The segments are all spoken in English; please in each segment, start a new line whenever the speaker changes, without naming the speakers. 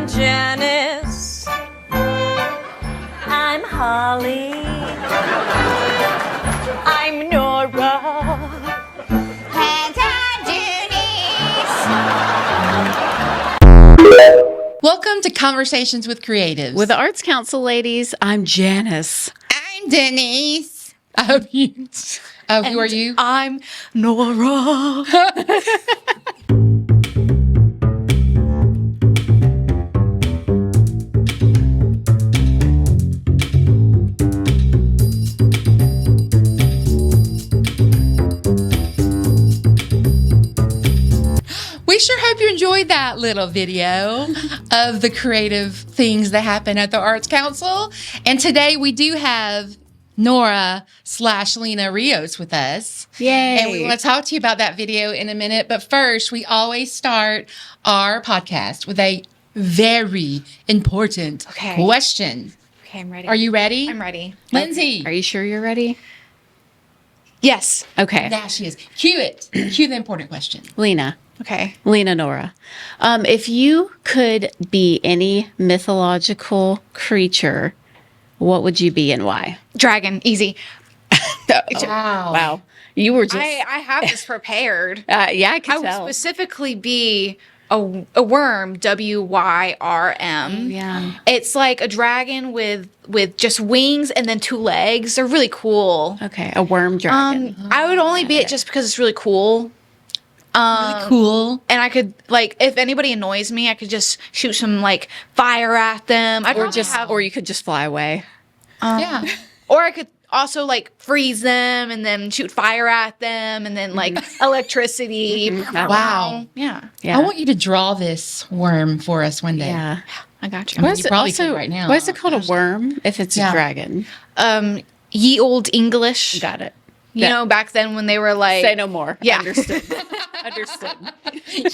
I'm Janice. I'm Holly. I'm Nora. And I'm Janice.
Welcome to Conversations with Creatives.
With the Arts Council ladies, I'm Janice.
I'm Denise.
I hope you. Oh, who are you?
I'm Nora.
We sure hope you enjoyed that little video of the creative things that happen at the Arts Council. And today we do have Nora/Lena Rios with us.
Yay.
And we want to talk to you about that video in a minute. But first, we always start our podcast with a very important question.
Okay, I'm ready.
Are you ready?
I'm ready.
Lindsay.
Are you sure you're ready?
Yes.
Okay.
There she is. Cue it. Cue the important question.
Lena.
Okay.
Lena Nora. If you could be any mythological creature, what would you be and why?
Dragon. Easy.
Wow.
You were just...
I have this prepared.
yeah, I can
I would
tell.
specifically be a worm, WYRM.
Yeah.
It's like a dragon with just wings and then two legs. They're really cool.
Okay, a worm dragon.
I would only be it just because it's really cool.
Really cool.
And I could, like, if anybody annoys me, I could just shoot some, like, fire at them.
or you could just fly away.
Yeah.
Or I could also, like, freeze them and then shoot fire at them and then, like, electricity.
Wow.
Yeah.
Yeah.
I want you to draw this worm for us one day.
Yeah.
I got you.
Why is you probably could right now.
Why is it called a worm if it's
Yeah.
a dragon?
Ye old English.
Got it.
You know, back then when they were like...
Say no more.
Yeah.
Understood. Understood.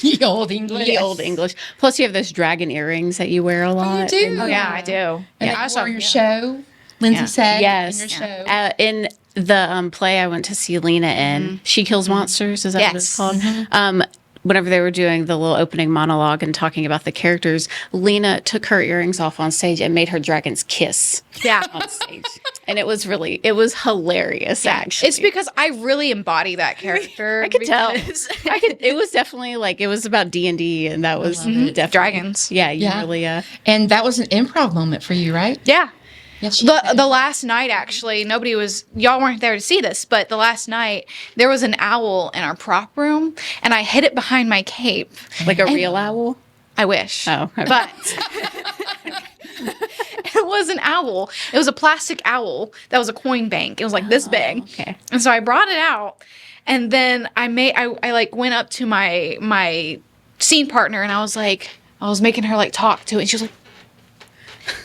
Ye old English.
The old English. Plus, you have those dragon earrings that you wear a lot.
do.
Oh, yeah, I do.
And
Yeah.
I saw your show, Lindsay said.
Yes.
In your show.
In the play I went to see Lena in, She Kills Monsters, is that what it's
Yes.
called? Whenever they were doing the little opening monologue and talking about the characters, Lena took her earrings off on stage and made her dragons kiss
Yeah.
on stage. And it was hilarious, actually.
It's because I really embody that character.
I could tell.
because-
It was definitely it was about D&D, and that was definitely
Dragons.
Yeah, you
Yeah.
really.
And that was an improv moment for you, right?
Yeah.
Yes.
The last night, actually, y'all weren't there to see this, but the last night, there was an owl in our prop room, and I hid it behind my cape.
Like a real owl.
I wish.
Oh, okay.
But it was an owl. It was a plastic owl that was a coin bank. It was like this big.
Okay.
And so I brought it out, and then I went up to my scene partner, and I was making her like talk to it, and she was like,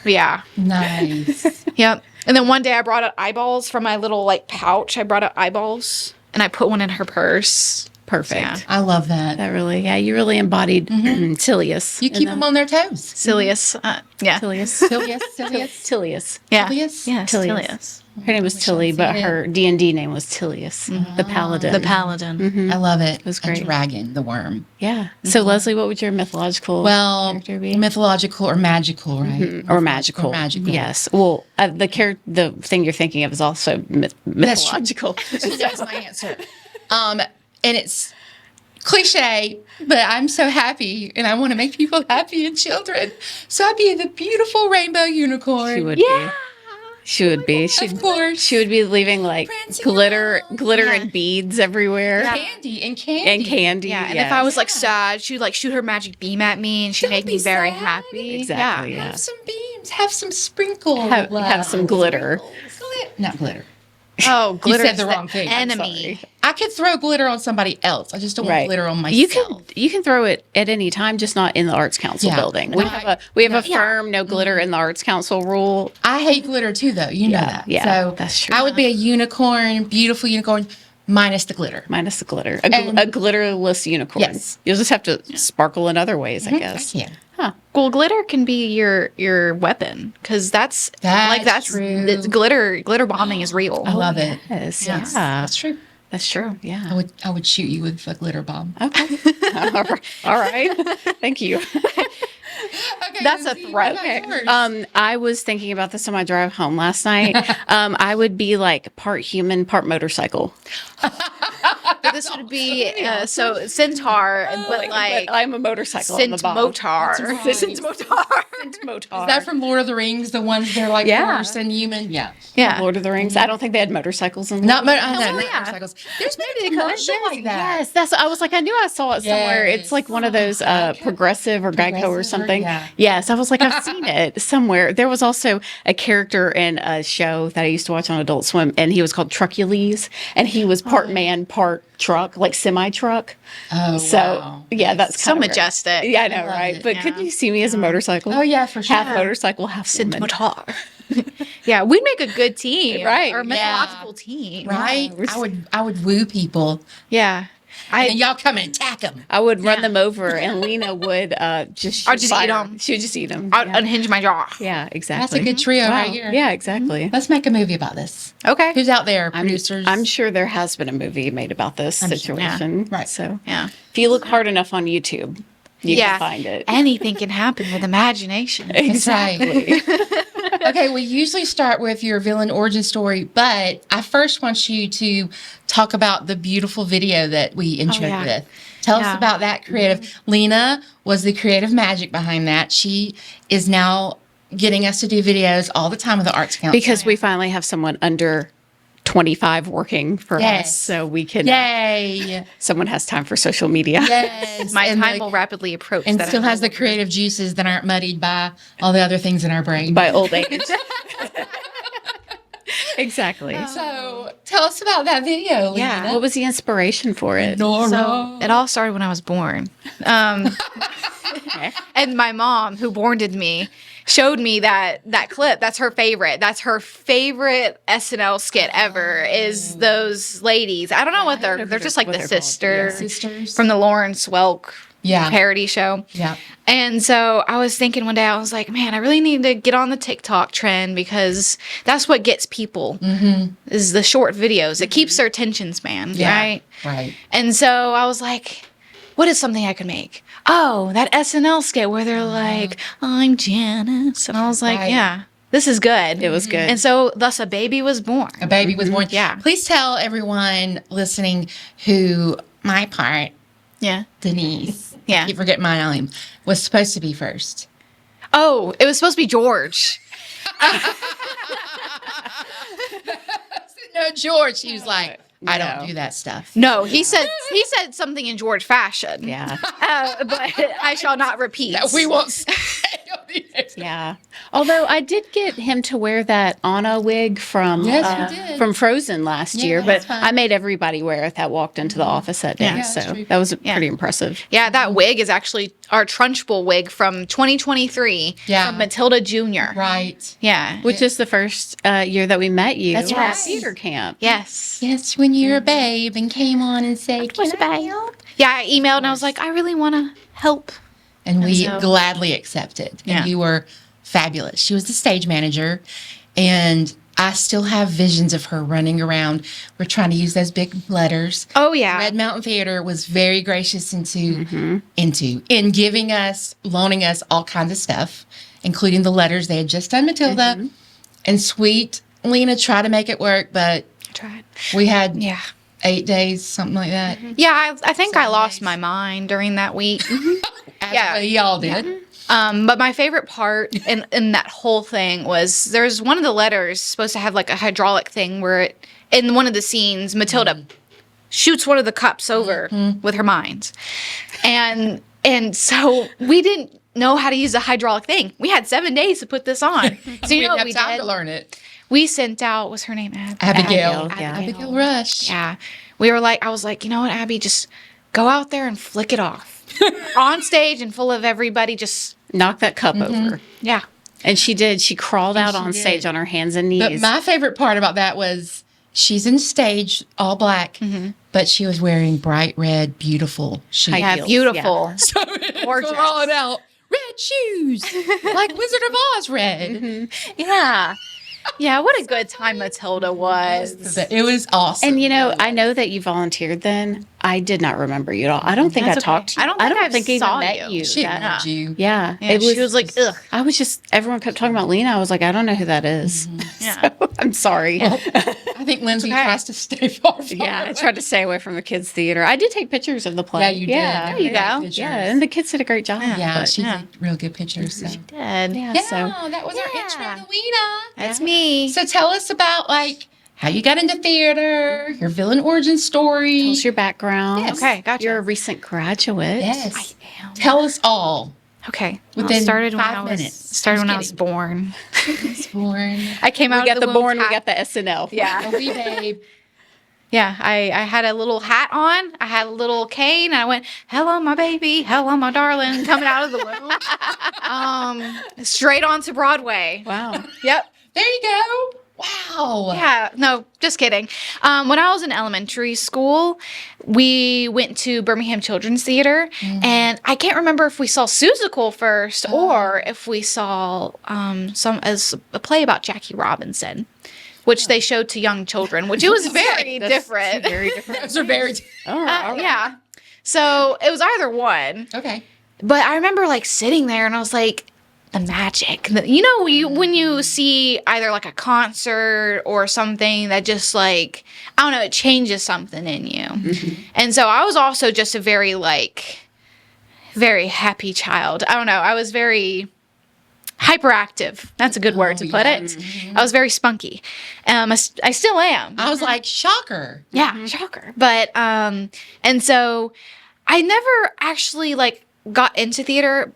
yeah.
Nice.
Yep. And then one day I brought out eyeballs from my little like pouch. I brought out eyeballs and I put one in her purse.
Perfect.
Yeah.
I love that.
That really, you really embodied Tilius.
You keep them on their toes.
Silius. Yeah.
Tilius.
Tilius.
Tilius.
Yeah.
Tilius?
Yes.
Tilius.
Tilius.
Her name was Tilly, but her D&D name was Tilius, the paladin.
The paladin.
I love it. It
was great.
A dragon, the worm.
Yeah. So, Leslie, what would your mythological character be?
Mythological or magical, right?
Or magical.
Or magical.
Yes. Well, the thing you're thinking of is also mythological.
That's my answer. And it's cliche, but I'm so happy, and I want to make people happy and children. So I'd be the beautiful rainbow unicorn.
She would be. She would be.
Of course.
She would be leaving like
Prancing
glitter
around.
and beads everywhere.
Candy and candy.
And candy.
Yeah. And
yes.
if I was like sad, she'd like shoot her magic beam at me and she'd
Don't
make me
be
very
sad.
happy.
Exactly,
Yeah.
yeah.
Have some beams. Have some sprinkles.
have some glitter.
Not glitter.
Oh, glitter
said
is
the wrong thing. I'm
enemy.
I could throw glitter on somebody else. I just don't want glitter on myself.
You can throw it at any time, just not in the Arts Council
Yeah.
building.
No,
We have a firm no glitter in the Arts Council rule.
I hate glitter too, though. You know that.
yeah,
So
that's true.
I would be a unicorn, beautiful unicorn, minus the glitter.
Minus the glitter.
And-
A glitterless unicorn.
Yes.
You'll just have to sparkle in other ways, I guess.
Yeah.
Huh.
Well, glitter can be your weapon because that's
true.
it's glitter bombing is real.
I love it.
Yes.
Yes.
Yeah.
That's true.
That's true. Yeah.
I would shoot you with a glitter bomb.
Okay. All right. Thank you.
Okay,
That's a
Lindsay,
threat.
what about yours?
I was thinking about this on my drive home last night. I would be like part human, part motorcycle.
But this would be so centaur, but like
But I'm a motorcycle on the
Sint
bottom.
motar.
right.
Sint motar.
Motar.
Is that from Lord of the Rings? The ones they're like
Yeah.
horse and human? Yeah.
Yeah.
Lord of the Rings. I don't think they had motorcycles in
Not,
Lord.
not
yeah.
motorcycles. There's maybe a commercial like that.
Yes, that's. I was like, I knew I saw it somewhere. It's like one of those Progressive or Geico or
Progressive or-
something.
yeah.
Yes, I was like, I've seen it somewhere. There was also a character in a show that I used to watch on Adult Swim, and he was called Truculles, and he was part man, part truck, like semi truck.
Oh,
So
wow.
yeah, that's
So
kind of
majestic.
Yeah, I know,
love
right?
it.
But could you see me as a motorcycle?
Oh, yeah, for sure.
Half motorcycle, half
Sint
woman.
motar. Yeah, we'd make a good team.
Right,
Or
yeah.
mythological team.
Right? I would woo people.
Yeah.
And y'all come and attack them.
I would run them over, and Lena would just
I'd just eat
fire.
'em.
She would just eat them.
I'd unhinge my jaw.
Yeah, exactly.
That's a good trio right here.
Yeah, exactly.
Let's make a movie about this.
Okay.
Who's out there, producers?
I'm sure there has been a movie made about this situation.
Right.
So
Yeah.
if you look hard enough on YouTube, you
Yeah.
can find it.
Anything can happen with imagination.
Exactly.
Okay, we usually start with your villain origin story, but I first want you to talk about the beautiful video that we introed
yeah.
with. Tell us
Yeah.
about that creative. Lena was the creative magic behind that. She is now getting us to do videos all the time with the Arts Council.
Because we finally have someone under 25 working for
Yes.
us, so we can.
Yay!
Someone has time for social media.
Yes.
My
and
time
the-
will rapidly approach.
and
that
still
I
has the
will-
creative juices that aren't muddied by all the other things in our brain.
By old age. Exactly.
So tell us about that video, Lena.
Yeah.
What was the inspiration for it?
Nora.
So it all started when I was born. And my mom, who borned me, showed me that clip. That's her favorite. That's her favorite SNL skit ever. Is those ladies? I don't know what they're just like
what
the
they're called.
sisters
Sisters.
from the Lawrence Welk
Yeah.
parody show.
Yeah.
And so I was thinking one day, I was like, man, I really need to get on the TikTok trend because that's what gets people is the short videos. It keeps their attention span, right?
Right.
And so I was like, what is something I could make? Oh, that SNL skit where they're like, I'm Janice. And I was like,
Right.
yeah, this is good.
It was good.
And so thus a baby was born.
A baby was born.
Yeah.
Please tell everyone listening who my part,
Yeah.
Denise,
Yeah.
I keep forgetting my name, was supposed to be first.
Oh, it was supposed to be George.
No, George. He was like, I
No.
don't do that stuff.
No, he said something in George fashion.
Yeah.
But I shall not repeat.
That we won't say.
Yeah. Although I did get him to wear that Anna wig from
Yes, you did.
from Frozen last year,
that's
but
fun.
I made everybody wear it that walked into the office that day.
Yeah,
that's
So
true.
that was pretty impressive.
Yeah, that wig is actually our Trunchbull wig from 2023
Yeah.
from Matilda Jr.
Right.
Yeah.
Which is the first year that we met you
That's
at
right.
theater camp.
Yes.
Yes, when you're a babe and came on and said, "Can I help?"
Yeah, I emailed and I was like, I really want to help.
And we
so-
gladly accepted.
Yeah.
And you were fabulous. She was the stage manager, and I still have visions of her running around. We're trying to use those big letters.
Oh, yeah.
Red Mountain Theater was very gracious in giving us, loaning us all kinds of stuff, including the letters. They had just done Matilda, and sweet Lena tried to make it work, but
I tried.
we had
Yeah.
8 days, something like that.
Yeah, I think I
7
lost
days.
my mind during that week.
As
Yeah.
we all did.
But my favorite part in that whole thing was there's one of the letters supposed to have like a hydraulic thing where it, in one of the scenes, Matilda shoots one of the cups over with her mind. And so we didn't know how to use a hydraulic thing. We had 7 days to put this on. So you
We
know
didn't
what we
have time
did?
to learn it.
We sent out, what's her name?
Abigail.
Yeah.
Abigail Rush.
Yeah. We were like, I was like, you know what, Abby, just go out there and flick it off. On stage and full of everybody, just,
Knock that cup over.
yeah.
And she did. She crawled out on
did.
stage on her hands and knees.
But my favorite part about that was she's in stage all black, but she was wearing bright red, beautiful shoes.
High
Yeah,
heels,
beautiful.
Gorgeous. Rolling out red shoes, like Wizard of Oz red.
Yeah. Yeah, what a good time Matilda was.
It was awesome.
And I know that you volunteered then. I did not remember you at all. I don't think
That's
I
okay.
talked to you.
I don't think I
even
saw
met you.
She
That-
loved you.
Yeah,
Yeah, she was like, ugh.
I was just, everyone kept talking about Lena. I was like, I don't know who that is.
Yeah.
So, I'm sorry.
I think Lindsay tries to stay far from
Yeah, I
her.
tried to stay away from the kids' theater. I did take pictures of the play.
Yeah, you did.
Yeah,
There you go.
Pictures.
yeah, and the kids did a great job.
Yeah,
but-
she
Yeah.
did real good pictures. So.
Did.
yeah,
Yeah,
so
that was our intro
Yeah.
to Lena.
That's me.
So tell us about how you got into theater, your villain origin story.
tell us your background.
Yes.
Okay, gotcha.
You're a recent graduate.
Yes.
I am.
Tell us all.
Okay.
Within
started when
5
I was
minutes.
started when I
Just
was born.
It's born.
I came
We
out
got
of
the
womb
born, we
hat-
got the SNL.
Yeah.
A wee babe.
Yeah, I had a little hat on. I had a little cane. And I went, "Hello, my baby. Hello, my darling." Coming out of the womb, straight on to Broadway.
Wow.
Yep.
There you go. Wow.
Yeah. No, just kidding. When I was in elementary school, we went to Birmingham Children's Theater, and I can't remember if we saw Seussical first or if we saw a play about Jackie Robinson, which they showed to young children, which it was very different.
Very different.
Those are very.
All right.
Yeah. So it was either one.
Okay.
But I remember sitting there and I was like, the magic. When you see either a concert or something that just I don't know, it changes something in you.
Mm-hmm.
And so I was also just a very very happy child. I don't know. I was very hyperactive. That's a good word to put it. I was very spunky. I still am.
I was like, shocker.
Yeah, shocker. But and so I never actually got into theater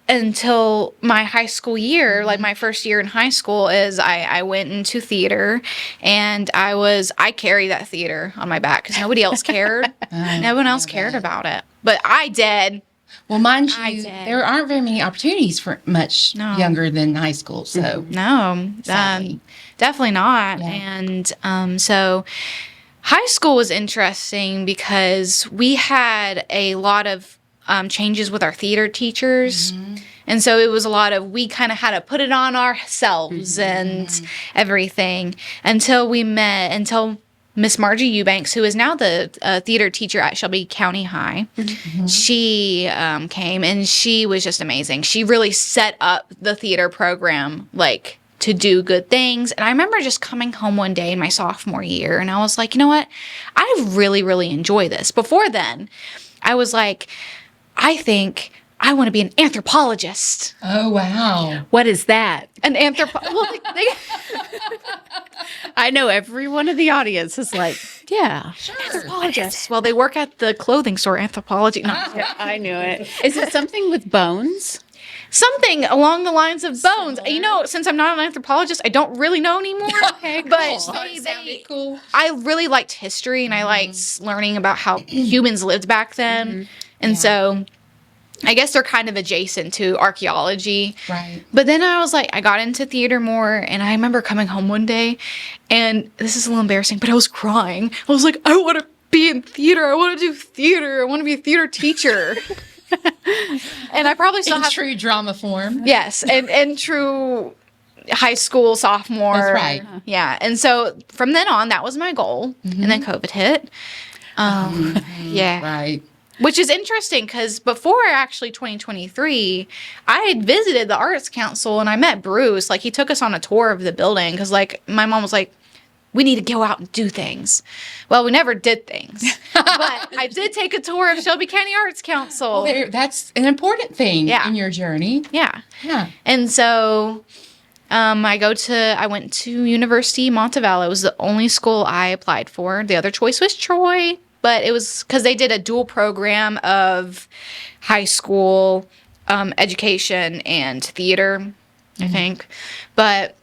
until my high school year. My first year in high school is I went into theater, and I carried that theater on my back because nobody else cared. No one else cared about it, but I did.
Well, mind
I
you,
did.
there aren't very many opportunities for much
No.
younger than high school. So,
No,
Sadly.
definitely not.
Yeah.
And so high school was interesting because we had a lot of changes with our theater teachers. And so it was a lot of, we kind of had to put it on ourselves and everything until Miss Margie Eubanks, who is now the theater teacher at Shelby County High, she came, and she was just amazing. She really set up the theater program to do good things. And I remember just coming home one day in my sophomore year, and I was like, you know what? I really, really enjoy this. Before then, I was like, I think I want to be an anthropologist.
oh, wow.
What is that?
An anthropologist.
I know everyone in the audience is like, yeah.
Anthropologists. Well, they work at the clothing store, Anthropology. No,
I knew it. Is it something with bones?
something along the lines of bones. You know, since I'm not an anthropologist, I don't really know anymore.
Okay,
But
cool.
they,
Cool.
I really liked history, and I liked learning about how humans lived back then. And so I guess they're kind of adjacent to archaeology.
Right.
But then I was like, I got into theater more, and I remember coming home one day, and this is a little embarrassing, but I was crying. I was like, I want to be in theater. I want to do theater. I want to be a theater teacher. And I probably still
In
have
true drama form.
yes, and true high school sophomore.
That's right.
Yeah, and so from then on, that was my goal, and then COVID hit. Yeah,
Right.
which is interesting because before actually 2023, I had visited the Arts Council and I met Bruce. Like, he took us on a tour of the building because, like, my mom was like, we need to go out and do things. Well, we never did things. But I did take a tour of Shelby County Arts Council.
That's an important thing
Yeah.
in your journey.
Yeah.
Yeah.
And so I went to University Montevallo. It was the only school I applied for. The other choice was Troy, but it was because they did a dual program of high school education and theater, I think. But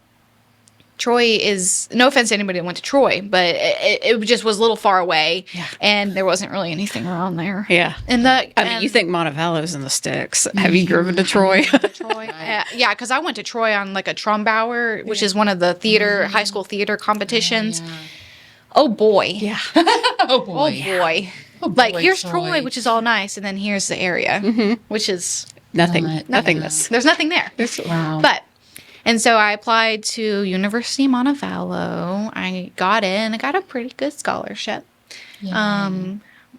Troy is, no offense to anybody that went to Troy, but it just was a little far away, and there wasn't really anything around there.
Yeah.
And
I mean, you think Montevallo's in the sticks. Have you driven to Troy?
Troy? Yeah, because I went to Troy on like a Trombauer, which is one of the theater, high school theater competitions. Oh boy.
Yeah.
Oh
Oh
boy.
boy.
Oh,
Like,
boy,
here's
Troy.
Troy, which is all nice, and then here's the area, which is,
Nothing.
Not-
Nothingness.
there's nothing there.
Wow.
But And so I applied to University of Montevallo. I got in. I got a pretty good scholarship.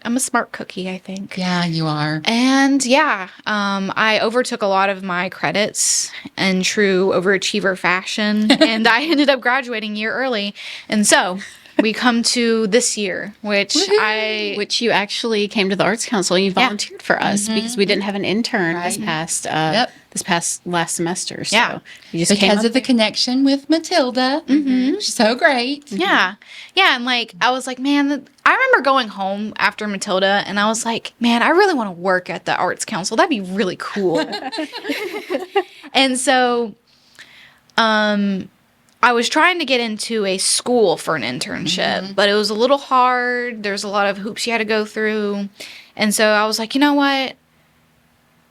I'm a smart cookie, I think.
Yeah, you are.
And I overtook a lot of my credits in true overachiever fashion, and I ended up graduating a year early. And so we come to this year, which
you actually came to the Arts Council and you volunteered for us because we didn't have an intern this past last semester. So you just
because of the connection with Matilda. She's so great.
Yeah. And like, I was like, man, I remember going home after Matilda and I was like, man, I really want to work at the Arts Council. That'd be really cool. And so, I was trying to get into a school for an internship, but it was a little hard. There's a lot of hoops you had to go through. And so I was like, you know what?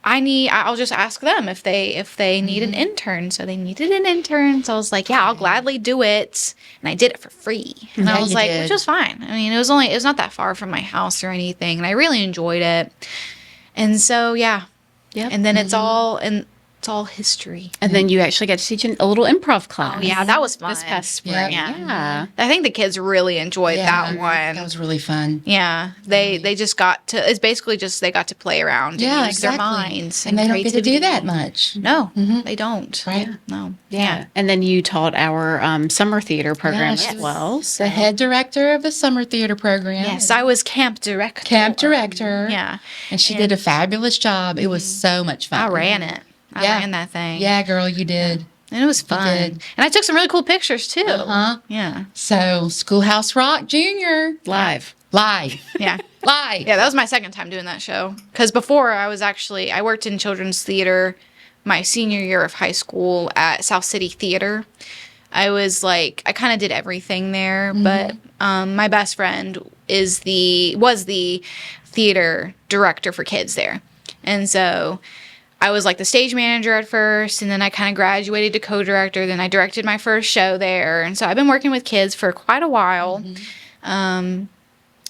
I'll just ask them if they need an intern. So they needed an intern. So I was like, yeah, I'll gladly do it. And I did it for free. And I was like, which was fine. I mean, it was not that far from my house or anything. And I really enjoyed it. And so, yeah. And then it's all history.
And then you actually got to teach a little improv class.
Oh, yeah, that was fun.
This past spring.
Yeah. I think the kids really enjoyed that one.
That was really fun.
Yeah. They just got to, it's basically just they got to play around and use their minds.
And they don't get to do that much.
No, they don't.
Right?
Yeah. No.
Yeah. And then you taught our summer theater program
Yes.
as well. So.
The head director of the summer theater program.
Yes, I was camp director.
Yeah. And she did a fabulous job. It was so much fun.
I ran it. I ran that thing.
Yeah, girl, you did.
And it was fun. And I took some really cool pictures too.
Yeah. So, Schoolhouse Rock Junior.
Live.
Yeah.
Live.
Yeah, that was my second time doing that show. Because before I worked in children's theater my senior year of high school at South City Theater. I kind of did everything there, but my best friend was the theater director for kids there. And so I was like the stage manager at first, and then I kind of graduated to co-director. Then I directed my first show there. And so I've been working with kids for quite a while.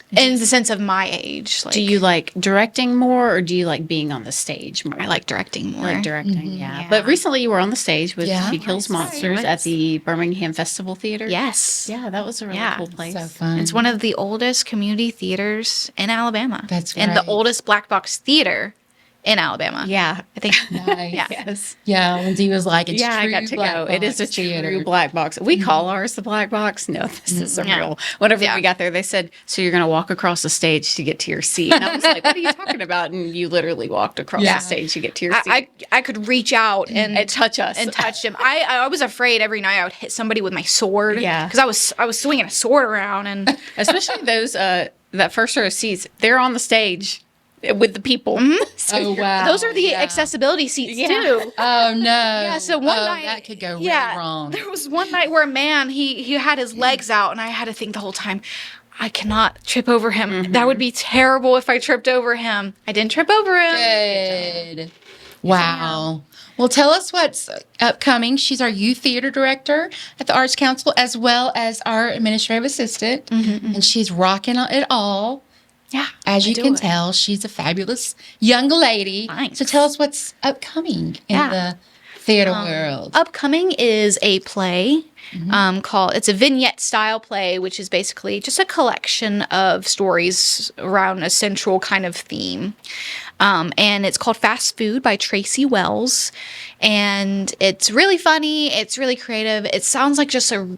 In the sense of my age.
Do you like directing more, or do you like being on the stage more?
I like directing more.
Like directing, yeah. But recently you were on the stage with She Kills Monsters at the Birmingham Festival Theater.
Yes.
Yeah, that was a really cool place.
So fun.
It's one of the oldest community theaters in Alabama.
That's
And the
right.
oldest black box theater in Alabama.
Yeah.
I think.
Nice.
Yes.
Yeah, Lindsay was like, it's
Yeah,
true
I got to
black
go. It is a
box theater.
true black box. We call ours the black box. No, this is a real. Whenever we got there, they said, so you're going to walk across the stage to get to your seat. And I was like, what are you talking about? And you literally walked across the stage to get to your seat.
I could reach out and
touch us.
and touch him. I was afraid every night I would hit somebody with my sword.
Yeah.
Because I was swinging a sword around and
Especially those, that first row of seats, they're on the stage with the people.
Oh, wow.
those are the accessibility seats too.
Oh, no.
Yeah, so one night
that could go really wrong.
There was one night where a man he had his legs out, and I had to think the whole time, I cannot trip over him. That would be terrible if I tripped over him. I didn't trip over him.
Good. Wow. Well, tell us what's upcoming. She's our youth theater director at the Arts Council, as well as our administrative assistant, and she's rocking it all.
Yeah,
As you can tell, she's a fabulous young lady.
Thanks.
So tell us what's upcoming in the theater world.
Upcoming is a play called, it's a vignette style play, which is basically just a collection of stories around a central kind of theme. And it's called Fast Food by Tracy Wells. And it's really funny. It's really creative. It sounds like just an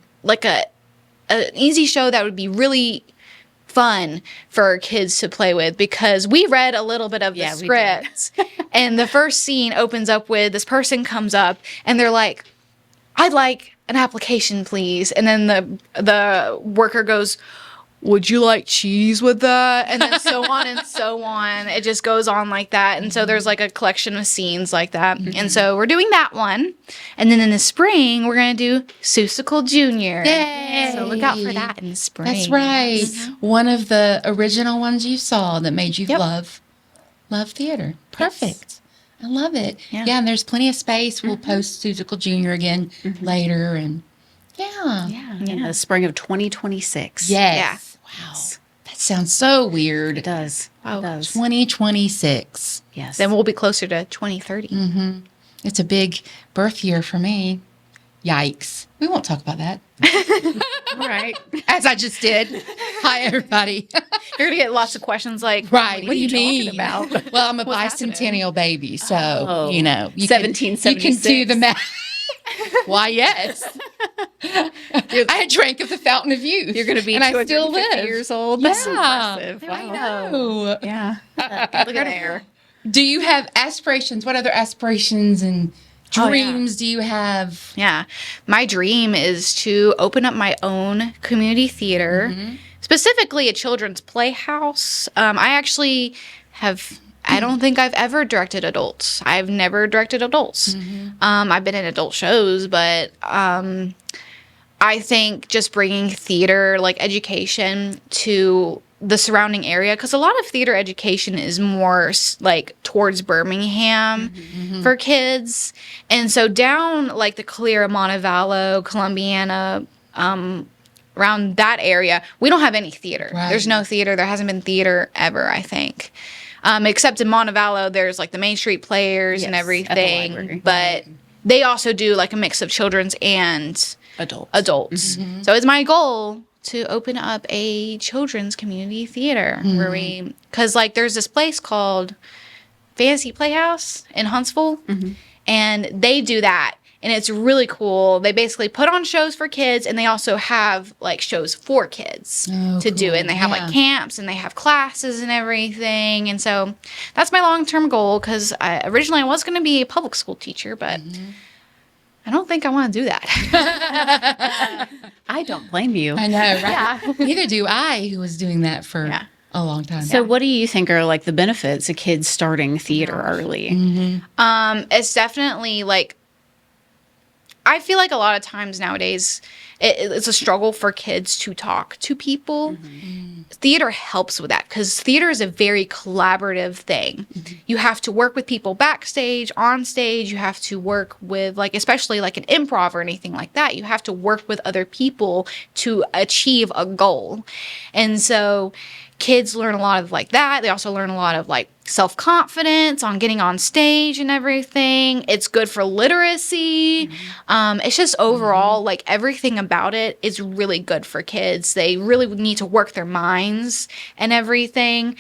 easy show that would be really fun for kids to play with, because we read a little bit of the script and the first scene opens up with this person comes up and they're like, I'd like an application, please. And then the worker goes, would you like cheese with that? And then so on and so on. It just goes on like that. And so there's like a collection of scenes like that. And so we're doing that one. And then in the spring, we're going to do Seussical Junior.
Yay!
So look out for that in the spring.
That's right. One of the original ones you saw that made you love theater. Perfect. I love it. Yeah, and there's plenty of space. We'll post Seussical Junior again later. And
In the spring of 2026.
Yes. Wow. That sounds so weird.
It does.
Wow.
It does.
2026.
Yes.
Then we'll be closer to 2030.
It's a big birth year for me. Yikes. We won't talk about that.
All right.
As I just did. Hi, everybody.
You're gonna get lots of questions like,
Right. What do you
talking
mean?
about?
Well, I'm a
What's
bicentennial baby, so,
Oh,
you know. You can do
1776.
the math. Why, yes. I drank of the fountain of youth.
You're going to be
and I still
250
live.
years old. That's
Yeah.
impressive.
I
Wow.
know.
Yeah.
look at there.
Do you have aspirations? What other aspirations and dreams do you have?
Yeah. My dream is to open up my own community theater, specifically a children's playhouse. I actually I don't think I've ever directed adults. I've never directed adults. I've been in adult shows, but I think just bringing theater, like education, to the surrounding area, because a lot of theater education is more like towards Birmingham for kids, and so down like the Calera, Montevallo, Columbiana, around that area, we don't have any theater.
Right.
There's no theater. There hasn't been theater ever, I think. Except in Montevallo, there's like the Main Street Players and
Yes, at the
everything,
library.
but they also do like a mix of children's and adults. So it's my goal to open up a children's community theater where because like there's this place called Fantasy Playhouse in Huntsville, and they do that. And it's really cool. They basically put on shows for kids, and they also have like shows for kids to do it. And they have like camps, and they have classes and everything. And so that's my long-term goal, because originally I was going to be a public school teacher, but I don't think I want to do that.
I don't blame you.
I know, right? Neither do I, who was doing that for a long time.
So what do you think are like the benefits of kids starting theater early?
It's definitely like, I feel like a lot of times nowadays it's a struggle for kids to talk to people. Theater helps with that, because theater is a very collaborative thing. You have to work with people backstage, on stage. You have to work with, like, especially like an improv or anything like that. You have to work with other people to achieve a goal. And so kids learn a lot of like that. They also learn a lot of like self-confidence on getting on stage and everything. It's good for literacy. It's just overall like everything about it is really good for kids. They really need to work their minds and everything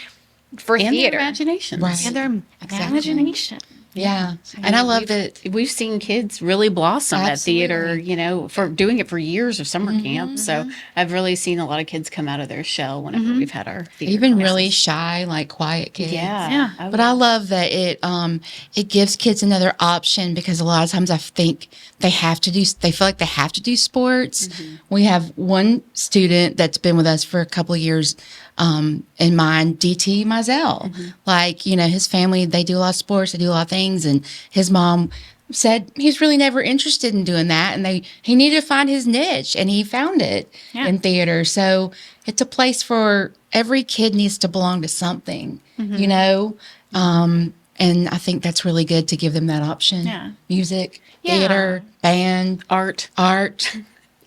for
And
theater.
their imaginations.
Right.
And their imagination.
Yeah. And I love that.
We've seen kids really blossom at theater,
Absolutely.
you know, for doing it for years of summer camp. So I've really seen a lot of kids come out of their shell whenever we've had our theater
Even
classes.
really shy, like quiet kids.
Yeah.
But I love that it gives kids another option, because a lot of times I think they feel like they have to do sports. We have one student that's been with us for a couple of years in mine, DT Mizell. Like, you know, his family, they do a lot of sports, they do a lot of things, and his mom said he's really never interested in doing that, and he needed to find his niche, and he found it in theater. So it's a place for every kid needs to belong to something, you know, and I think that's really good to give them that option.
Yeah.
Music, theater, band, art.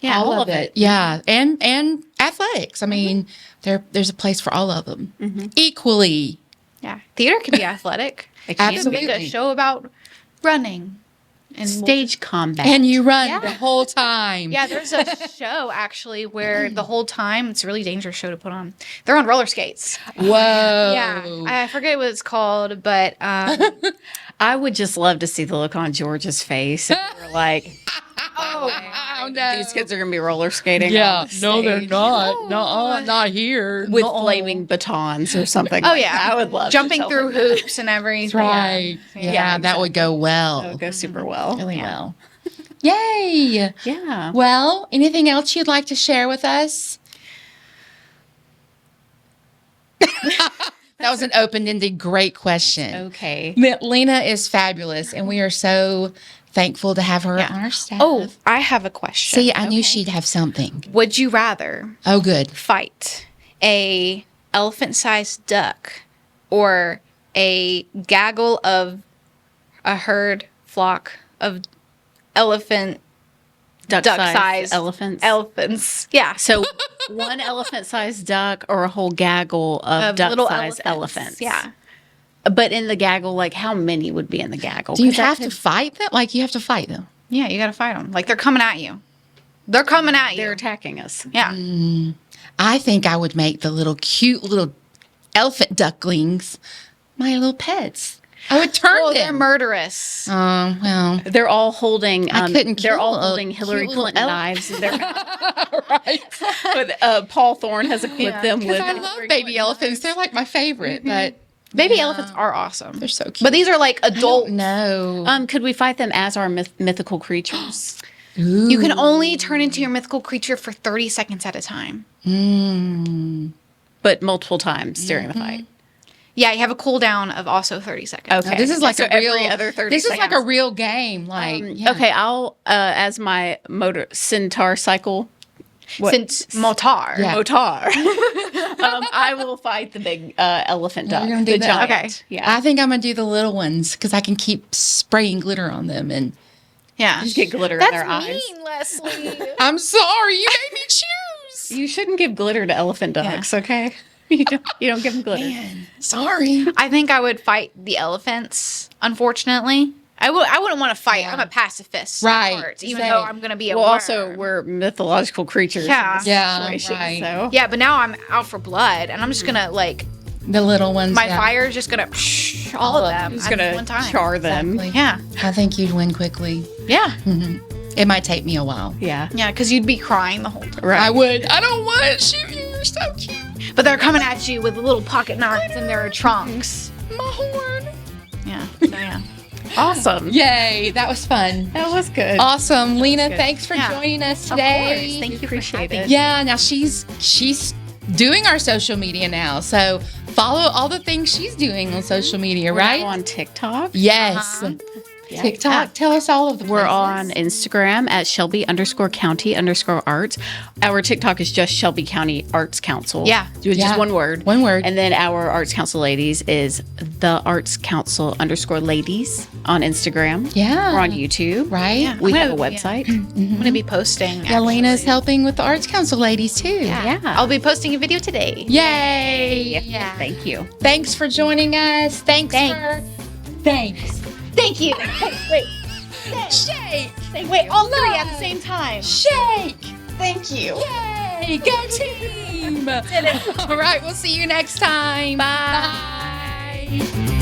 Yeah,
all of it. Yeah. And athletics. I mean, there's a place for all of them equally.
Yeah. Theater can be athletic.
It can
Absolutely.
Make a show about running and
Stage combat.
And you run the whole time.
Yeah, there's a show actually where the whole time, it's a really dangerous show to put on. They're on roller skates.
Whoa.
Yeah, I forget what it's called, but
I would just love to see the look on George's face. And we're like,
Oh, no.
these kids are going to be roller skating.
Yeah.
on the
No, they're
stage
not. No, not here.
with flaming batons or something.
oh
like
yeah,
that. I would love to
jumping
tell
through
them
hoops and everything.
Right. Yeah, that would go well.
that would go super well.
Really well. Yay.
Yeah.
Well, anything else you'd like to share with us? That was an open-ended great question.
Okay.
Lena is fabulous, and we are so thankful to have her on our staff.
Oh, I have a question.
See, I knew she'd have something.
Would you rather
Oh, good.
fight a elephant-sized duck or a gaggle of a flock of duck-sized
elephants.
Yeah.
So one elephant-sized duck or a whole gaggle of
little
duck-sized elephants.
Yeah.
But in the gaggle, like how many would be in the gaggle?
Do you
'Cause that
have to
could-
fight them? Like, you have to fight them?
Yeah, you got to fight them. Like, they're coming at you. They're coming at you.
They're attacking us.
Yeah.
I think I would make the little cute little elephant ducklings my little pets. I would turn
Oh,
them.
they're murderous.
Well,
They're all holding.
couldn't
They're all
kill a
holding Hillary
cute little
Clinton
elf.
knives. In their
right.
But Paul Thorne has equipped them with.
I love baby elephants. They're like my favorite, but
Baby elephants are awesome.
they're so cute.
But these are like adult.
No.
Could we fight them as our mythical creatures?
You can only turn into your mythical creature for 30 seconds at a time.
But multiple times during the fight.
Yeah, you have a cooldown of also 30 seconds.
Okay.
This is like
So
a real.
every other 30
this is like a
seconds.
real game. Like yeah.
Okay, I'll as my motor centaur cycle.
Since Motar.
Yeah.
Motar. I will fight the big elephant duck.
You're gonna do
the
that?
giant.
Okay.
Yeah.
I think I'm gonna do the little ones because I can keep spraying glitter on them. And
Yeah.
Just get glitter in
That's
their eyes.
mean, Leslie.
I'm sorry, you made me choose.
You shouldn't give glitter to elephant ducks, okay? You don't give them glitter.
Man, sorry.
I think I would fight the elephants, unfortunately. I wouldn't want to fight. I'm a pacifist. at
Right.
heart, even
Same.
though I'm going to be a
Well,
worm.
also we're mythological creatures.
Yeah.
In this
Yeah,
situation,
right.
So.
Yeah, but now I'm out for blood, and I'm just going to, like,
The little ones.
my
yeah.
fire is just going to all of them
Who's
at
gonna
one time.
char them?
Exactly.
Yeah.
I think you'd win quickly.
Yeah.
It might take me a while.
Yeah.
Yeah, because you'd be crying the whole time.
Right.
I would. I don't want to shoot you. You're so cute.
But they're coming at you with little pocket knives in their trunks.
My horn.
Yeah. So, yeah.
Awesome.
Yay, that was fun.
That was good.
Awesome. Lena, thanks for
Yeah.
joining us
Of
today.
course. Thank you for
Appreciate
having
it.
me.
Yeah, now she's doing our social media now. So follow all the things she's doing on social media,
We're
right?
now on TikTok.
Yes. TikTok.
Yeah.
Tell us all of the
We're
places.
on Instagram at Shelby_County_Arts. Our TikTok is just Shelby County Arts Council.
Yeah.
Just
Yeah.
one word.
One word.
And then our Arts Council ladies is the Arts Council_ladies on Instagram.
Yeah.
We're on YouTube.
Right?
Yeah.
We have a
Yeah.
website.
I'm going to be posting.
Yeah, Lena's
actually.
helping with the Arts Council ladies too.
Yeah.
Yeah.
I'll be posting a video today.
Yay.
Yeah.
Thank you.
Thanks for joining us. Thanks.
Thank you. Wait.
Shake.
Wait, all three at the same time.
Shake.
Thank you.
Yay. Go team. All right. We'll see you next time. Bye.